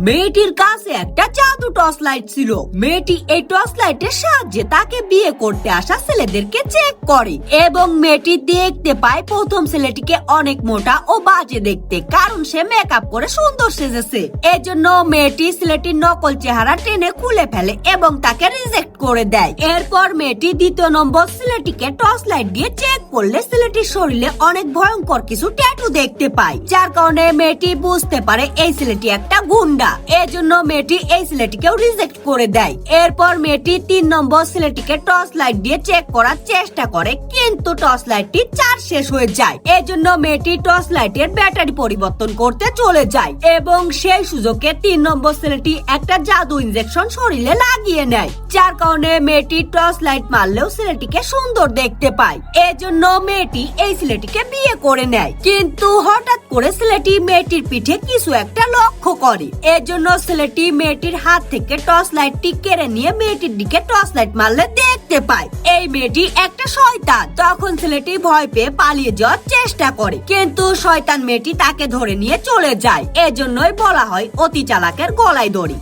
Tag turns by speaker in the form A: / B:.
A: মেয়েটির কাছে একটা জাদু টর্চ লাইট ছিল। মেয়েটি এই টর্চ লাইটের সাহায্যে তাকে বিয়ে করতে আসা ছেলেদেরকে চেক করে এবং মেয়েটি দেখতে পায় প্রথম ছেলেটিকে অনেক মোটা ও বাজে দেখতে, কারণ সে মেকআপ করে সুন্দর সেজেছে। এজন্য মেয়েটি ছেলেটির নকল চেহারা টেনে খুলে ফেলে এবং তাকে রিজেক্ট করে দেয়। এরপর মেয়েটি দ্বিতীয় নম্বর ছেলেটিকে টর্চ লাইট দিয়ে চেক করলে ছেলেটির শরীরে অনেক ভয়ঙ্কর কিছু ট্যাটু দেখতে পায়, যার কারণে মেয়েটি বুঝতে পারে এই ছেলেটি একটা গুন্ডা। এজন্য মেয়েটি এই ছেলেটিকেও রিজেক্ট করে দেয়। এরপর মেয়েটি 3 নম্বর ছেলেটিকে টর্চ লাইট দিয়ে চেক করার চেষ্টা করে, কিন্তু টর্চ লাইটটি চার্জ শেষ হয়ে যায়। এজন্য মেয়েটি টর্চ লাইটের ব্যাটারি পরিবর্তন করতে চলে যায় এবং সেই সুযোগে 3 নম্বর ছেলেটি একটা জাদু ইনজেকশন শরীরে লাগিয়ে নেয়, যার কারণে মেয়েটি টর্চ লাইট মারলেও ছেলেটিকে সুন্দর দেখতে পায়। এজন্য মেয়েটি এই ছেলেটিকে বিয়ে করে নেয়। কিন্তু হঠাৎ করে ছেলেটি মেয়েটির পিঠে কিছু একটা লক্ষ্য করে। এজন্য ছেলেটি মেয়েটির হাত থেকে টর্চ লাইটটি কেড়ে নিয়ে মেয়েটির দিকে টর্চ লাইট মারলে দেখতে পায় এই মেয়েটি একটা শয়তান। তখন ছেলেটি ভয় পেয়ে পালিয়ে যাওয়ার চেষ্টা করে, কিন্তু শয়তান মেয়েটি তাকে ধরে নিয়ে চলে যায়। এজন্যই বলা হয় অতি চালাকের গলায় দড়ি।